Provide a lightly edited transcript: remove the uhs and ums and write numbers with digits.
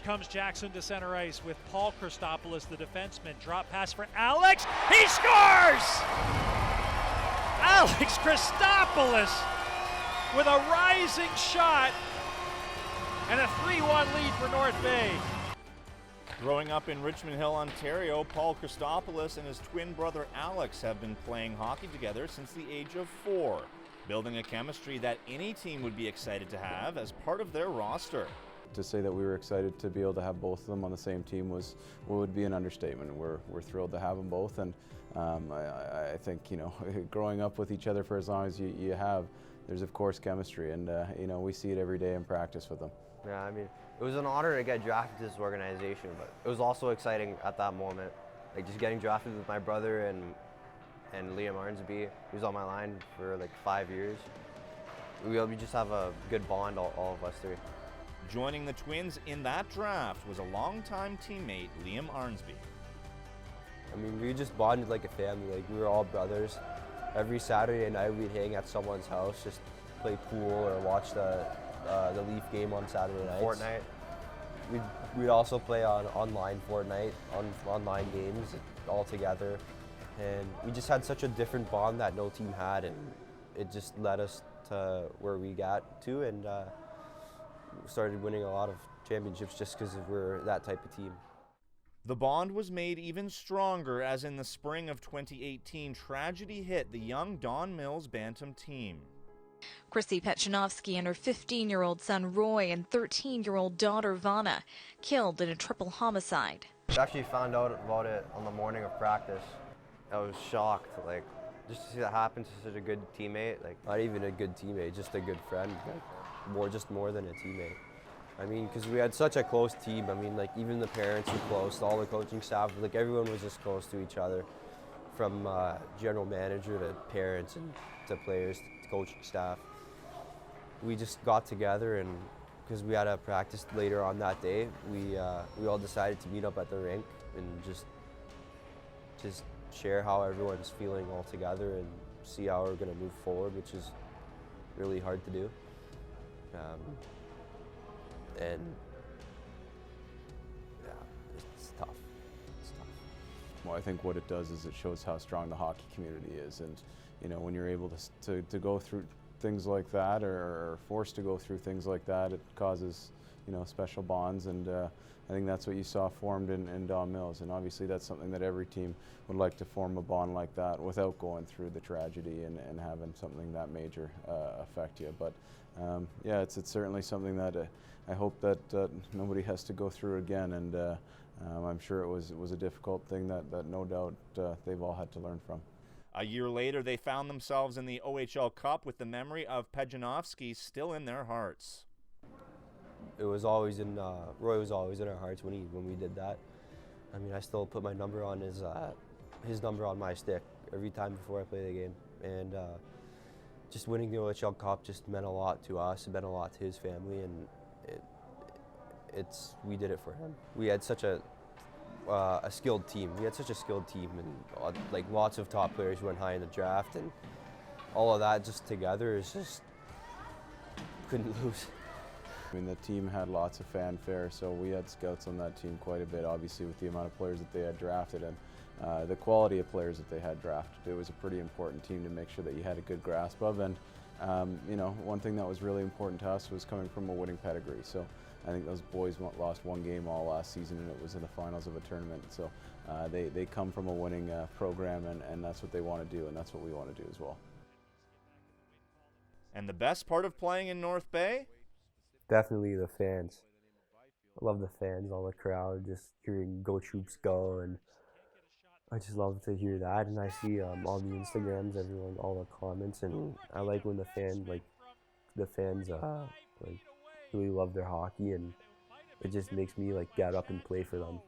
comes Jackson to center ice with Paul Christopoulos, the defenseman. Drop pass for Alex. He scores! Alex Christopoulos with a rising shot and a 3-1 lead for North Bay. Growing up in Richmond Hill, Ontario, Paul Christopoulos and his twin brother Alex have been playing hockey together since the age of 4, building a chemistry that any team would be excited to have as part of their roster. To say that we were excited to be able to have both of them on the same team would be an understatement. We're thrilled to have them both, and I think, you know, growing up with each other for as long as you have, there's of course chemistry, and you know, we see it every day in practice with them. Yeah, I mean, it was an honor to get drafted to this organization, but it was also exciting at that moment. Like just getting drafted with my brother and Liam Arnsby. He was on my line for like 5 years. We just have a good bond, all of us three. Joining the Twins in that draft was a longtime teammate, Liam Arnsby. I mean, we just bonded like a family. Like we were all brothers. Every Saturday night we'd hang at someone's house, just play pool or watch the Leaf game on Saturday nights. Fortnite. We'd also play on online Fortnite, online games all together. And we just had such a different bond that no team had, and it just led us to where we got to, and started winning a lot of championships just because we're that type of team. The bond was made even stronger as in the spring of 2018, tragedy hit the young Don Mills Bantam team. Chrissy Petchanovsky and her 15-year-old son Roy and 13-year-old daughter Vanna killed in a triple homicide. I actually found out about it on the morning of practice. I was shocked, like, just to see that happen to such a good teammate. Like, not even a good teammate, just a good friend. Like, more than a teammate. I mean, because we had such a close team. I mean, like, even the parents were close, all the coaching staff, like, everyone was just close to each other, from general manager to parents and to players to coaching staff. We just got together, and because we had a practice later on that day, we all decided to meet up at the rink and just share how everyone's feeling all together and see how we're going to move forward, which is really hard to do. And yeah, it's tough. It's tough. Well, I think what it does is it shows how strong the hockey community is, and you know, when you're able to go through things like that, or forced to go through things like that, it causes, you know, special bonds, and I think that's what you saw formed in Don Mills, and obviously that's something that every team would like to form a bond like that without going through the tragedy and having something that major affect you. But yeah, it's certainly something that I hope that nobody has to go through again, and I'm sure it was a difficult thing that no doubt they've all had to learn from. A year later, they found themselves in the OHL Cup with the memory of Petchanovsky still in their hearts. It was always in Roy was always in our hearts when we did that. I mean, I still put my number on his number on my stick every time before I play the game, and just winning the OHL Cup just meant a lot to us. It meant a lot to his family, and we did it for him. We had such a skilled team. We had such a skilled team, and like lots of top players who went high in the draft, and all of that just together is just couldn't lose. I mean, the team had lots of fanfare, so we had scouts on that team quite a bit, obviously with the amount of players that they had drafted and the quality of players that they had drafted. It was a pretty important team to make sure that you had a good grasp of, and you know, one thing that was really important to us was coming from a winning pedigree. So I think those boys lost one game all last season, and it was in the finals of a tournament. So they come from a winning program, and that's what they want to do, and that's what we want to do as well. And the best part of playing in North Bay? Definitely the fans. I love the fans, all the crowd, just hearing "Go Troops Go," and I just love to hear that. And I see on the Instagrams, everyone, all the comments, and I like when the fans like really love their hockey, and it just makes me like get up and play for them.